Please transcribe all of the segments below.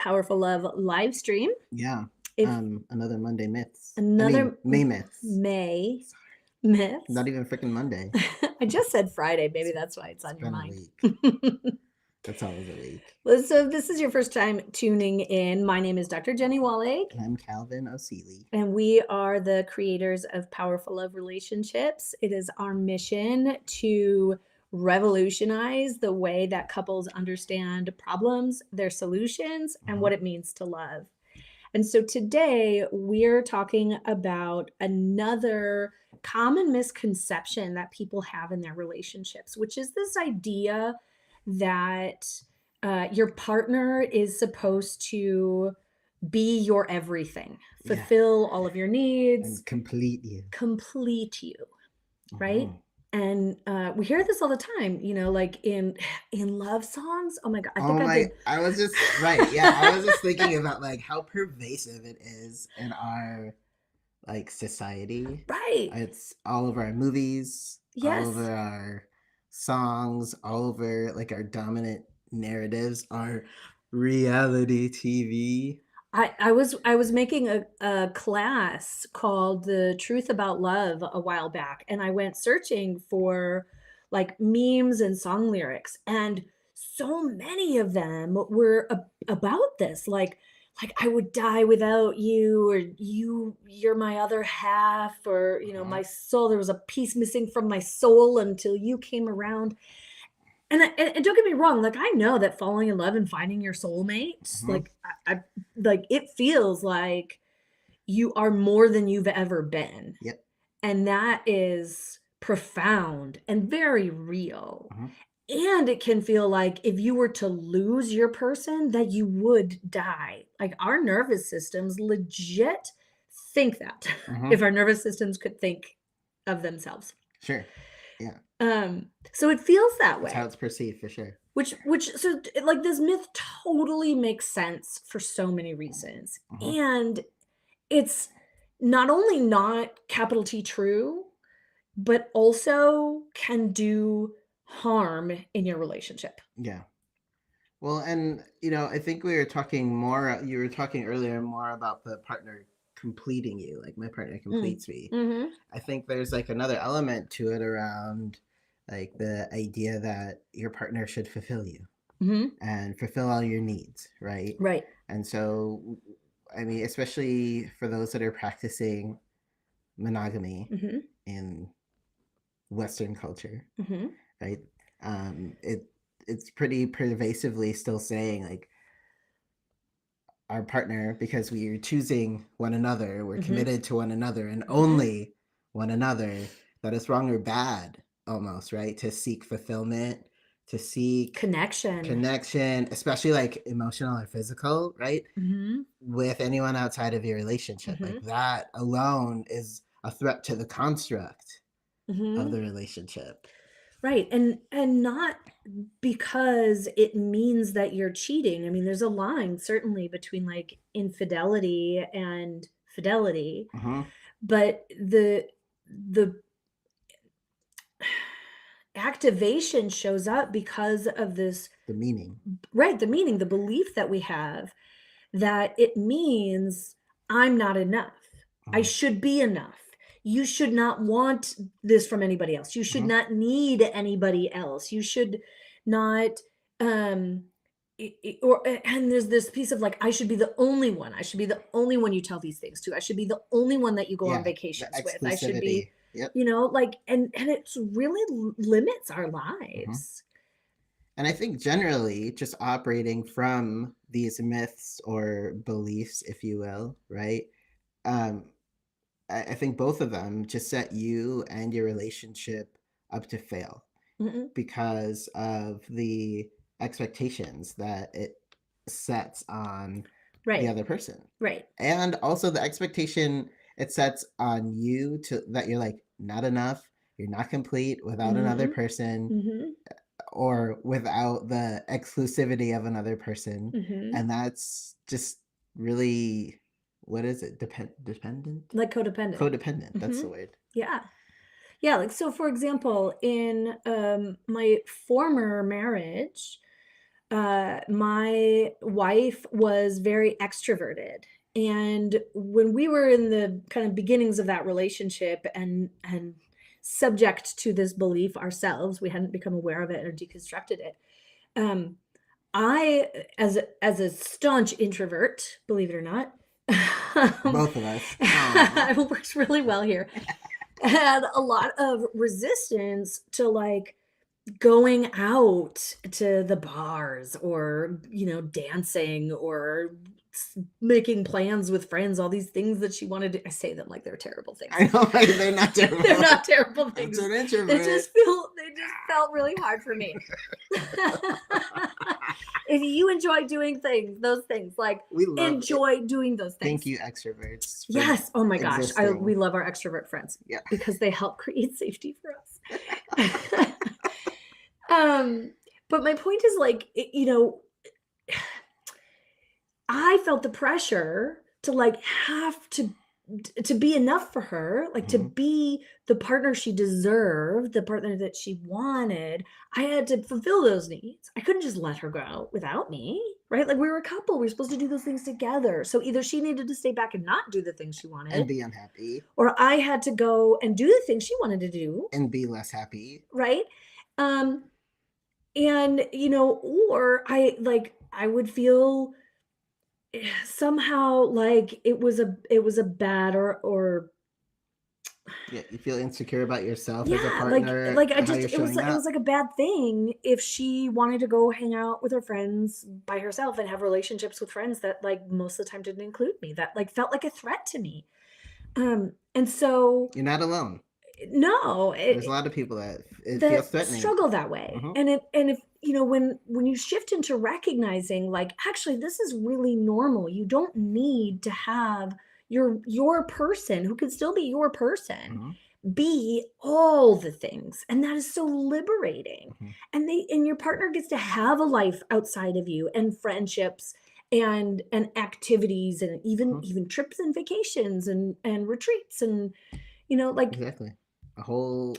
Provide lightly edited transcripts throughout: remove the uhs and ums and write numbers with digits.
Powerful Love live stream. Yeah. If Another Monday myths. another May myths. May Sorry. myths. Not even freaking Monday. I just said Friday. Maybe that's why it's It's on your been a mind. week. That's always a week. Well, so if this is your first time tuning in, my name is Dr. Jenny Wallig. And I'm Calvin O'Seeley. And we are the creators of Powerful Love Relationships. It is our mission to revolutionize the way that couples understand problems, their solutions, and what it means to love. And so today we're talking about another common misconception that people have in their relationships, which is this idea that your partner is supposed to be your everything, fulfill all of your needs, and complete you, right? And we hear this all the time, like in love songs. Oh my God. I was just right. Yeah. I was just thinking about like how pervasive it is in our like society. Right. It's all over our movies, Yes. all over our songs, all over like our dominant narratives, our reality TV. I was making a class called The Truth About Love a while back, and I went searching for like memes and song lyrics, and so many of them were about this, like I would die without you, or you're my other half, or my soul, there was a piece missing from my soul until you came around. And don't get me wrong, like I know that falling in love and finding your soulmate, like I like it feels like you are more than you've ever been. Yep. And that is profound and very real. And it can feel like if you were to lose your person, that you would die. Like our nervous systems legit think that. If our nervous systems could think of themselves. Sure. Yeah. So it feels that way. That's how it's perceived, for sure. So like this myth totally makes sense for so many reasons. And it's not only not capital T true, but also can do harm in your relationship. Yeah. Well, and I think you were talking earlier more about the partner completing you, like my partner completes me. I think there's like another element to it around like the idea that your partner should fulfill you and fulfill all your needs, right? Right. And so, I mean, especially for those that are practicing monogamy in Western culture, right? It's pretty pervasively still saying like our partner, because we are choosing one another, we're committed to one another and only one another, that it's wrong or bad almost, right? To seek fulfillment, to seek connection, especially like emotional or physical, right? With anyone outside of your relationship. Like that alone is a threat to the construct of the relationship. Right. And not because it means that you're cheating. I mean, there's a line certainly between like infidelity and fidelity. But the activation shows up because of this, the meaning, the belief that we have that it means I'm not enough. I should be enough. You should not want this from anybody else. You should not need anybody else. You should not, and there's this piece of like, I should be the only one. I should be the only one you tell these things to. I should be the only one that you go on vacations with. I should be, like, and it's really limits our lives. And I think generally just operating from these myths or beliefs, if you will, right? I think both of them just set you and your relationship up to fail because of the expectations that it sets on the other person. Right. And also the expectation it sets on you that you're like not enough, you're not complete without another person. Or without the exclusivity of another person. And that's just really, what is it? Dependent? Like codependent. Codependent, that's the word. Yeah. Yeah, like, so for example, in my former marriage, my wife was very extroverted. And when we were in the kind of beginnings of that relationship and subject to this belief ourselves, we hadn't become aware of it or deconstructed it. Um, I, as a staunch introvert, believe it or not, Both of us. Aw. it works really well here. Had a lot of resistance to like going out to the bars or, dancing or making plans with friends, all these things that she wanted to I say them like they're terrible things. I know, right? They're not terrible. They're not terrible things. It's an introvert. They just felt really hard for me. If you enjoy doing those things, like enjoy doing those things. Thank you, extroverts. Yes. Oh my gosh. We love our extrovert friends. Yeah. Because they help create safety for us. But my point is like, I felt the pressure to like have to be enough for her, like to be the partner she deserved, the partner that she wanted. I had to fulfill those needs. I couldn't just let her go out without me, right? Like we were a couple. We were supposed to do those things together. So either she needed to stay back and not do the things she wanted and be unhappy, or I had to go and do the things she wanted to do and be less happy. Right. And or I would feel somehow like it was a bad or yeah, you feel insecure about yourself as a yeah, partner. like I just it was like a bad thing if she wanted to go hang out with her friends by herself and have relationships with friends that like most of the time didn't include me, that like felt like a threat to me. And so you're not alone. No, there's a lot of people that feels threatening, struggle that way. And if when you shift into recognizing like actually this is really normal, you don't need to have your person who can still be your person be all the things, and that is so liberating. And your partner gets to have a life outside of you and friendships and activities and even trips and vacations and retreats and like exactly a whole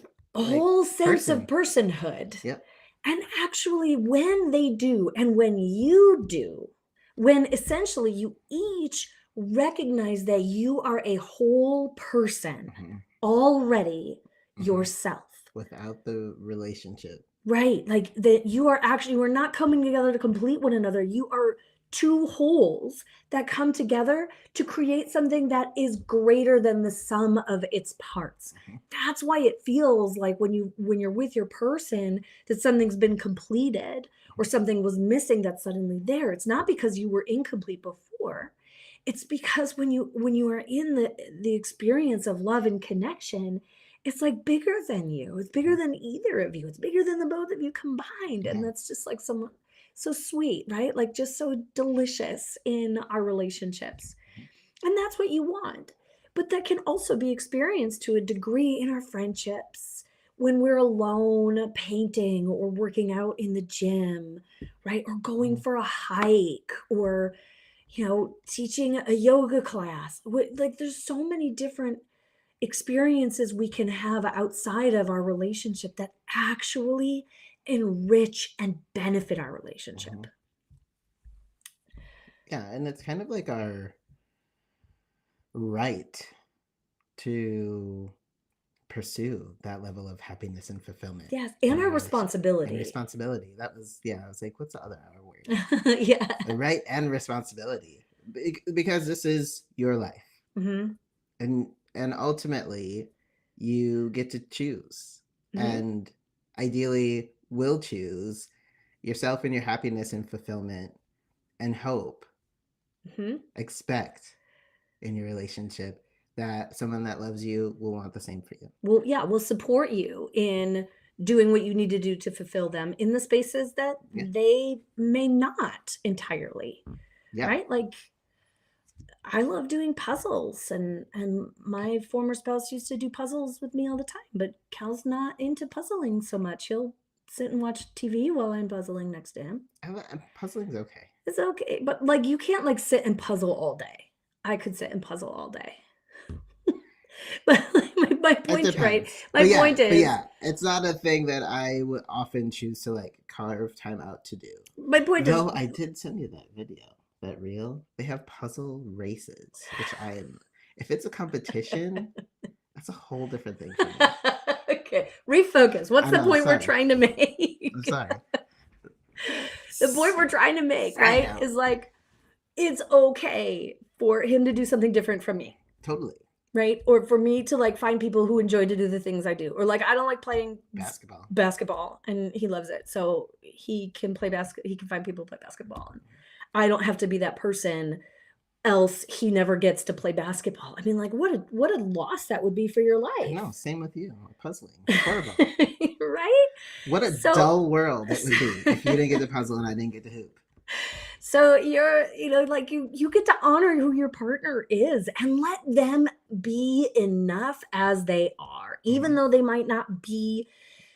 sense of personhood. Yep. And actually when they do and when you do, when essentially you each recognize that you are a whole person already yourself without the relationship, right? Like that you are actually, we're not coming together to complete one another. You are two wholes that come together to create something that is greater than the sum of its parts. That's why it feels like when you're with your person that something's been completed or something was missing that's suddenly there. It's not because you were incomplete before. It's because when you are in the experience of love and connection, it's like bigger than you. It's bigger than either of you. It's bigger than the both of you combined. And that's just like so sweet, right? Like just so delicious in our relationships. And that's what you want. But that can also be experienced to a degree in our friendships when we're alone painting or working out in the gym, right? Or going for a hike or, teaching a yoga class. Like there's so many different experiences we can have outside of our relationship that actually enrich and benefit our relationship. Yeah, and it's kind of like our right to pursue that level of happiness and fulfillment. Yes, and our responsibility. That was, I was like, what's the other word? Yeah. The right and responsibility. Because this is your life. And ultimately, you get to choose. And ideally, will choose yourself and your happiness and fulfillment and hope. Expect in your relationship that someone that loves you will want the same for you. Well, yeah, will support you in doing what you need to do to fulfill them in the spaces that they may not entirely. Right? Like I love doing puzzles and my former spouse used to do puzzles with me all the time, but Cal's not into puzzling so much. He'll sit and watch TV while I'm puzzling next to him. Puzzling's okay. It's okay, but like you can't like sit and puzzle all day. I could sit and puzzle all day. But like, my My It point, right? depends. My point But is, yeah, it's not a thing that I would often choose to like carve time out to do. my point is, Though I did send you that video, that reel. They have puzzle races, which I am. If it's a competition, that's a whole different thing for me. okay, refocus. What's I the know. point we're Sorry. trying to I'm make? sorry. The point we're trying to make, Side right, note. is like it's okay for him to do something different from me, Totally. right? Or for me to like find people who enjoy to do the things I do. Or like I don't like playing Basketball. basketball and he loves it. So he can play he can find people to play basketball. And I don't have to be that person, else he never gets to play basketball. I mean, like what a loss that would be for your I know. life. Same with you. Puzzling. Horrible. Right? What a So dull world it would be if you didn't get to puzzle and I didn't get to hoop. so you're, like you get to honor who your partner is and let them be enough as they are, even Mhm. though they might not be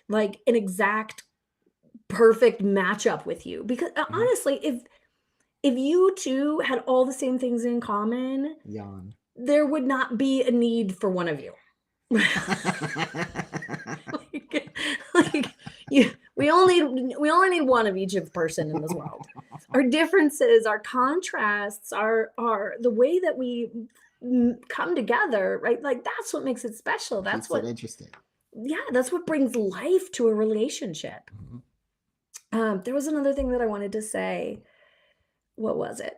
like an exact perfect matchup with you. Because Mhm. honestly, if you two had all the same things in common, Yawn. there would not be a need for one of you. like, like we only need one of each of person in this world. Our differences, our contrasts, our the way that we come together, right? Like that's what makes it special. That's Keeps it what, interesting. yeah, that's what brings life to a relationship. Mhm. There was another thing that I wanted to say. What was it?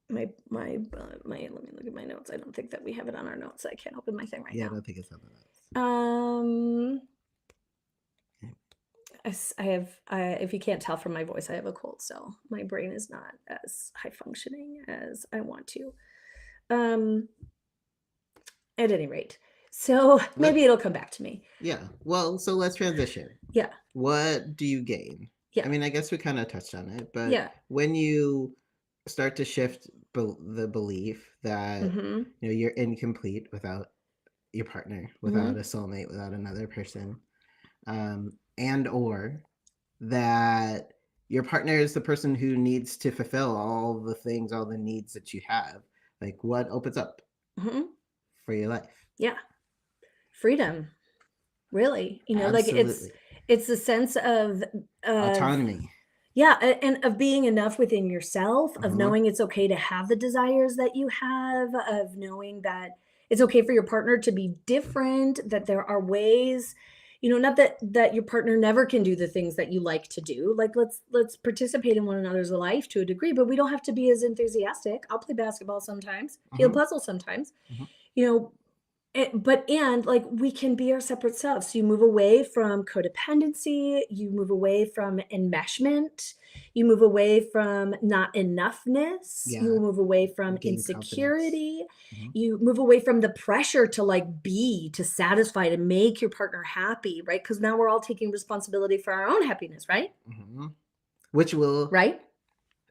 Let me look at my notes. I don't think that we have it on our notes. I can't open my thing right Yeah, I now. don't think it's on the notes. I have, if you can't tell from my voice, I have a cold, so my brain is not as high functioning as I want to. Um, at any rate, so Let maybe it'll come back to me. Yeah. Well, so let's transition. Yeah, What do you gain? I yeah, mean, I guess we kind of touched on it, but yeah. when you start to shift the belief that Mm-hmm. you're incomplete without your partner, without a Mm-hmm. soulmate, without another person, and or that your partner is the person who needs to fulfill all the things, all the needs that you have. Like, what opens up Mm-hmm. for your life? Yeah, freedom. Really, like Absolutely. it's the sense of Autonomy. yeah, and of being enough within yourself, of Hmm. knowing it's okay to have the desires that you have, of knowing that it's okay for your partner to be different, that there are ways, not that your partner never can do the things that you like to do. Like let's participate in one another's life to a degree, but we don't have to be as enthusiastic. I'll play basketball sometimes. He'll Hmm. puzzle sometimes. Hmm. You know, and like we can be our separate selves. So you move away from codependency, you move away from enmeshment, you move away from not enoughness, you Yeah. move away from Gain confidence. insecurity, Hmm. you move away from the pressure to like be, to satisfy, to make your partner happy, right? Because now we're all taking responsibility for our own happiness, right? Hmm. Which will, Right?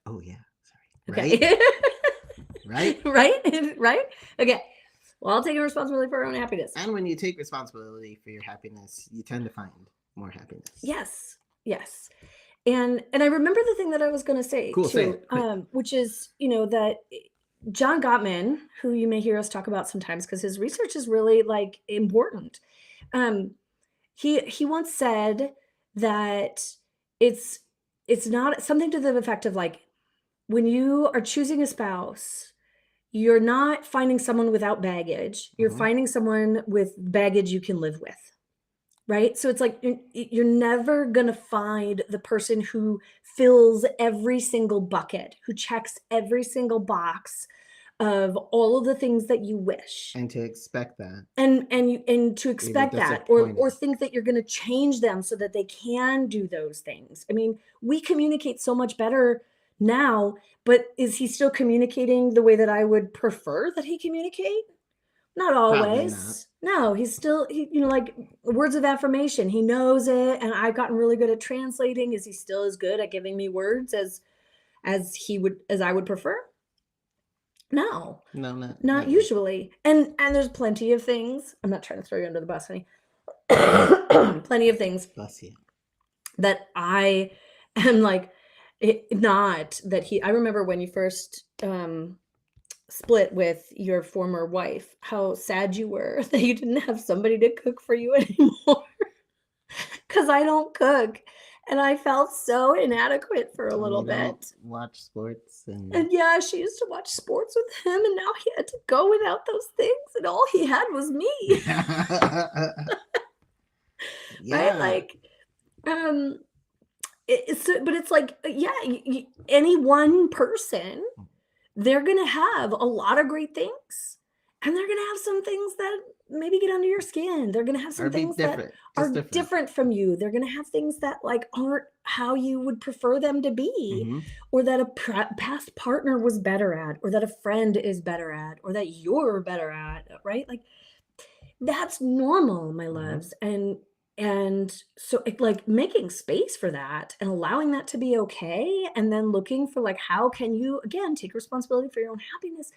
oh yeah, sorry, right, Okay. right. right? Right? Okay. Well, all taking responsibility for our own happiness. And when you take responsibility for your happiness, you tend to find more happiness. Yes. Yes. And I remember the thing that I was gonna say Cool. Say too, it quick. which is, that John Gottman, who you may hear us talk about sometimes because his research is really like important. Um, he once said that it's it's not something to the effect of like when you are choosing a spouse, you're not finding someone without baggage. You're Hmm. finding someone with baggage you can live with. Right? So it's like you're never gonna find the person who fills every single bucket, who checks every single box of all of the things that you wish. And to expect that, And to you're expect that or disappointed. think that you're gonna change them so that they can do those things. I mean, we communicate so much better now, but is he still communicating the way that I would prefer that he communicate? Not Probably not. always. No, he's still like words of affirmation. He knows it, and I've gotten really good at translating. Is he still as good at giving me words as I would prefer? No, No, not not yet. usually. And there's plenty of things. I'm not trying to throw you under the bus, honey. Plenty of things Bless you. that I am like not that he I remember when you first split with your former wife, how sad you were that you didn't have somebody to cook for you anymore. Because I don't cook, and I felt so inadequate for a And little you don't bit. watch sports and And yeah, she used to watch sports with him, and now he had to go without those things, and all he had was me, right? yeah. Like, um, but it's like, yeah, any one person, they're gonna have a lot of great things, and they're gonna have some things that maybe get under your skin. They're gonna have Or some be things that different, just are different. different from you. They're gonna have things that like aren't how you would prefer them to be, Hmm. or that a past partner was better at, or that a friend is better at, or that you're better at, right? Like that's normal, my Hmm. loves, and so, like, making space for that and allowing that to be okay, and then looking for, like, how can you, again, take responsibility for your own happiness,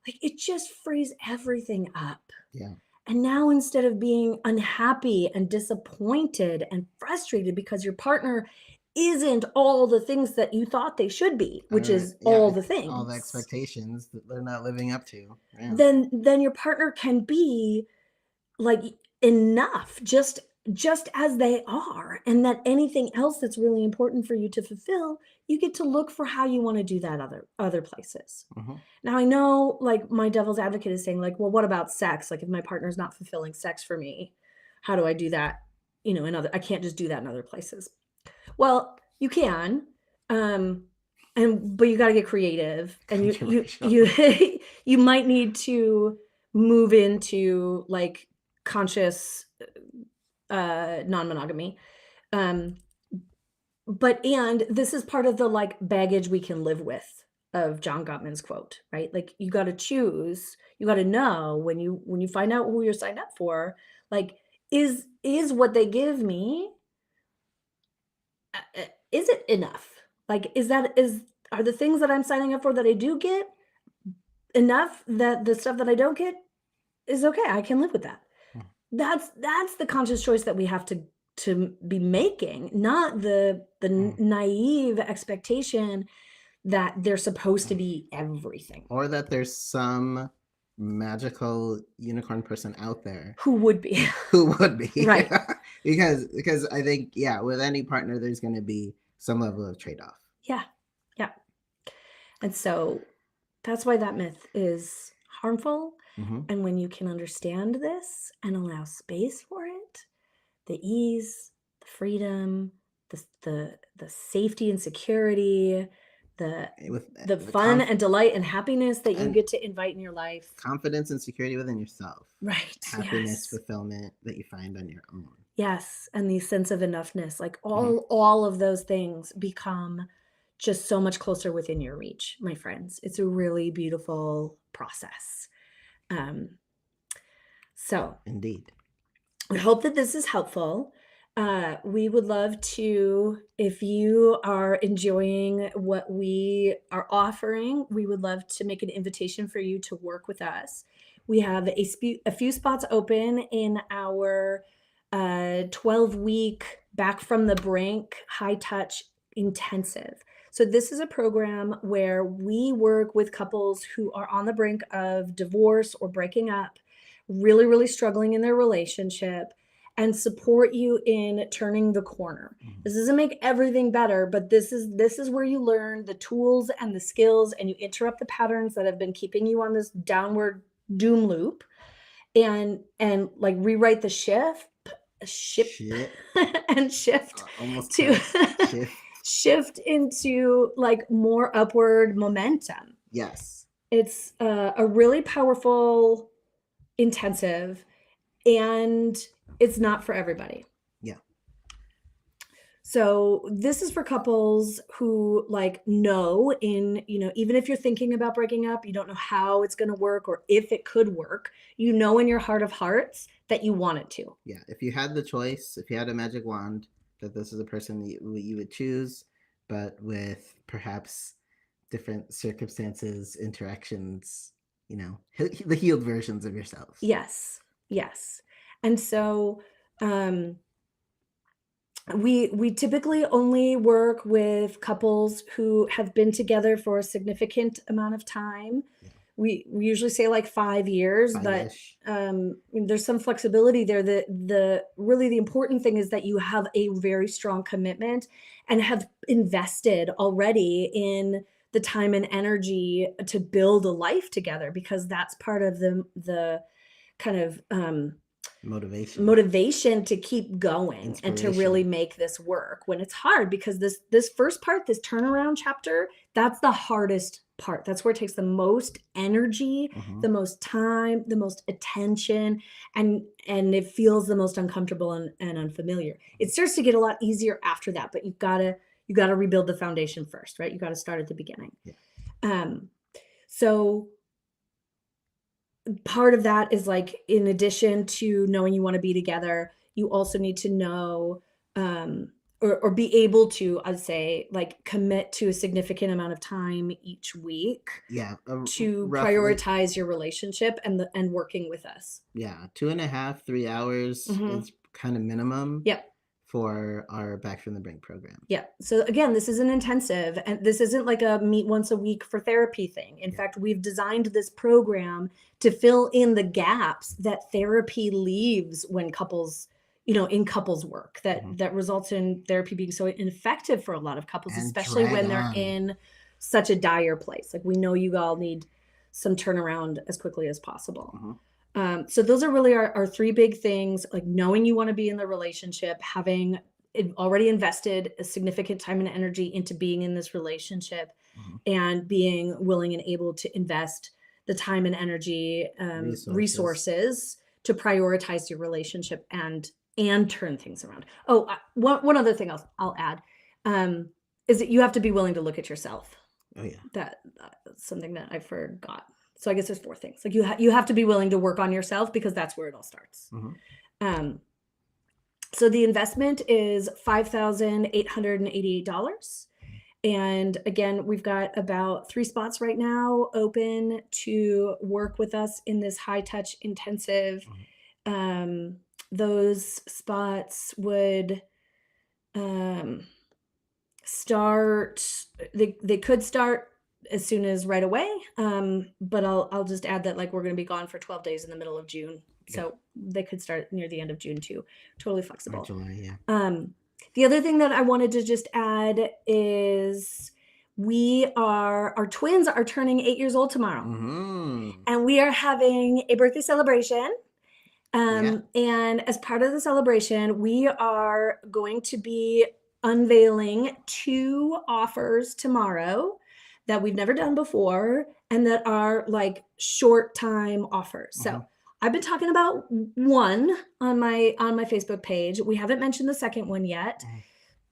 like, it just frees everything up, Yeah. and now instead of being unhappy and disappointed and frustrated because your partner isn't all the things that you thought they should be, which Or is yeah, all the all the things, expectations that they're not living up to. Yeah. then your partner can be like, enough, just as they are, and that anything else that's really important for you to fulfill, you get to look for how you wanna do that other places. Hmm. Now, I know, like, my devil's advocate is saying, like, "Well, what about sex? Like, if my partner's not fulfilling sex for me, how do I do that, in other I can't just do that in other places." Well, you can, um, but you gotta get creative, and Controversial. you you might need to move into, like, conscious, non-monogamy, um, and this is part of the, like, baggage we can live with of John Gottman's quote, right? Like, you gotta choose, you gotta know when you find out who you're signed up for, like, is what they give me is it enough? Like, is are the things that I'm signing up for that I do get enough that the stuff that I don't get is okay, I can live with that. That's the conscious choice that we have to be making, not the Mhm. naive expectation that they're supposed to be everything. Or that there's some magical unicorn person out there Who would be? who would be. Right. Because I think, yeah, with any partner there's going to be some level of trade-off. Yeah. Yeah. And so that's why that myth is harmful. Hmm. And when you can understand this and allow space for it, the ease, the freedom, the safety and security, the With the the fun and delight and happiness that you and get to invite in your life. confidence and security within yourself, Right. happiness, Yes. fulfillment that you find on your own. Yes. And the sense of enoughness, like Hmm. all of those things become just so much closer within your reach, my friends. It's a really beautiful process. Um, so Indeed. I hope that this is helpful. We would love to, if you are enjoying what we are offering, we would love to make an invitation for you to work with us. We have a few spots open in our 12-week Back from the Brink high touch intensive. So, this is a program where we work with couples who are on the brink of divorce or breaking up, really, really struggling in their relationship, and support you in turning the corner. Mhm. This doesn't make everything better, but this is where you learn the tools and the skills, and you interrupt the patterns that have been keeping you on this downward doom loop, and like rewrite the ship Shit. and shift Almost to cursed. Shift. shift into like more upward momentum. Yes. It's a really powerful intensive, and it's not for everybody. Yeah. So this is for couples who like know in, even if you're thinking about breaking up, you don't know how it's going to work or if it could work, in your heart of hearts that you want it to. Yeah. If you had the choice, if you had a magic wand, that this is a person that you would choose, but with perhaps different circumstances, interactions, the healed versions of yourselves. Yes. Yes. And so we typically only work with couples who have been together for a significant amount of time. Yeah. we usually say like 5 years, but 5-ish. there's some flexibility there. The really the important thing is that you have a very strong commitment and have invested already in the time and energy to build a life together, because that's part of the kind of Motivation, motivation to keep going and to really inspiration. make this work when it's hard, because this first part, this turnaround chapter, that's the hardest part. That's where it takes the most energy, Hmm. the most time, the most attention, and it feels the most uncomfortable and unfamiliar. It starts to get a lot easier after that, but you gotta rebuild the foundation first, right? You got to start at the beginning. Yeah. Um so part of that is like, in addition to knowing you want to be together, you also need to know, or be able to, I'd say, like, commit to a significant amount of time each week Yeah. to Roughly. prioritize your relationship and working with us. Yeah. 2.5, 3 hours Hmm. is kind of minimum Yep. for our Back from the Brink program. Yeah. So again, this is an intensive, and this isn't like a meet once a week for therapy thing. In Yeah. fact, we've designed this program to fill in the gaps that therapy leaves when couples, in couples work, that Hmm. results in therapy being so ineffective for a lot of couples, And especially drag when they're on. in such a dire place. Like, we know you all need some turnaround as quickly as possible. Hmm. So those are really our three big things: like knowing you want to be in the relationship, having already invested a significant time and energy into being in this relationship, Hmm. and being willing and able to invest the time and energy, Resources. resources to prioritize your relationship and turn things around. Oh, one other thing I'll add, um, is that you have to be willing to look at yourself. Oh yeah. That's something that I forgot. So I guess there's four things. Like, you have to be willing to work on yourself, because that's where it all starts. Hmm. Um, so the investment is $5,888. And again, we've got about 3 spots right now open to work with us in this high touch intensive. Hmm. Um, those spots would, um, start, they could start as soon as right away. But I'll just add that, like, we're going to be gone for 12 days in the middle of June. Yeah. So they could start near the end of June too. Totally Or flexible. July. Yeah. The other thing that I wanted to just add is, our twins are turning 8 years old tomorrow, Hmm. and we are having a birthday celebration. Yeah. And as part of the celebration, we are going to be unveiling 2 offers tomorrow that we've never done before, and that are like short time offers. So Hmm. I've been talking about one on my Facebook page. We haven't mentioned the second one yet, Hmm.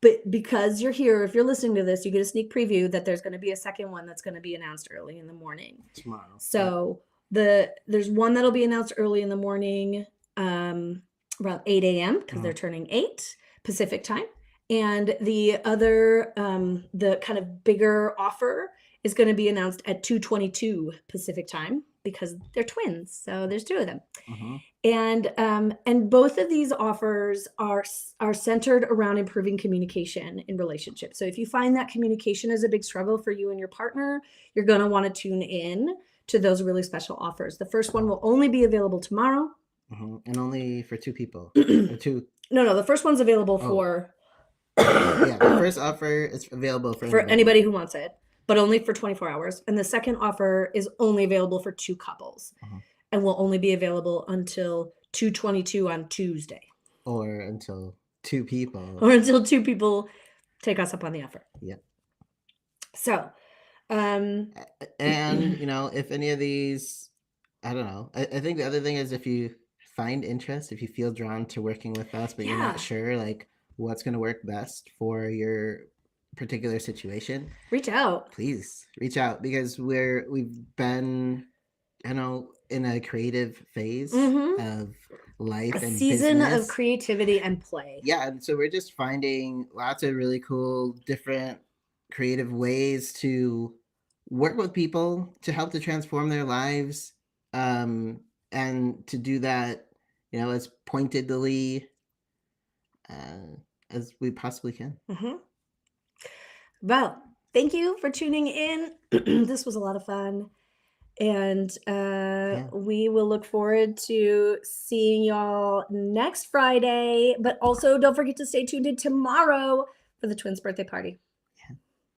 but because you're here, if you're listening to this, you get a sneak preview that there's going to be a second one that's going to be announced early in the morning. Tomorrow. Yep. So there's one that'll be announced early in the morning, um, around 8 a.m., because Hmm. they're turning 8 Pacific time. And the other, the kind of bigger offer, is going to be announced at 2:22 Pacific time, because they're twins. So there's two of them. Hmm. And both of these offers are centered around improving communication in relationships. So if you find that communication is a big struggle for you and your partner, you're going to want to tune in to those really special offers. The first one will only be available tomorrow. Hmm. And only for two people. Or two. No, the first one's available Oh, for yeah. The first offer is available for for anybody. anybody who wants it, but only for 24 hours. And the second offer is only available for 2 couples, Hmm. and will only be available until 2:22 on Tuesday, Or until two people. or until 2 people take us up on the offer. Yep. So, um, And if any of these, I don't know. I think the other thing is, if you find interest, if you feel drawn to working with us, but you're not yeah, sure like what's going to work best for your particular situation, reach out. please reach out, because we've been, in a creative phase Hmm. of A life and season of business. creativity and play. Yeah, and so we're just finding lots of really cool, different, creative ways to work with people to help to transform their lives, and to do that, as pointedly uh, as we possibly can. Hmm. Well, thank you for tuning in. This was a lot of fun. And Yeah. we will look forward to seeing y'all next Friday. But also, don't forget to stay tuned in tomorrow for the twins' birthday party.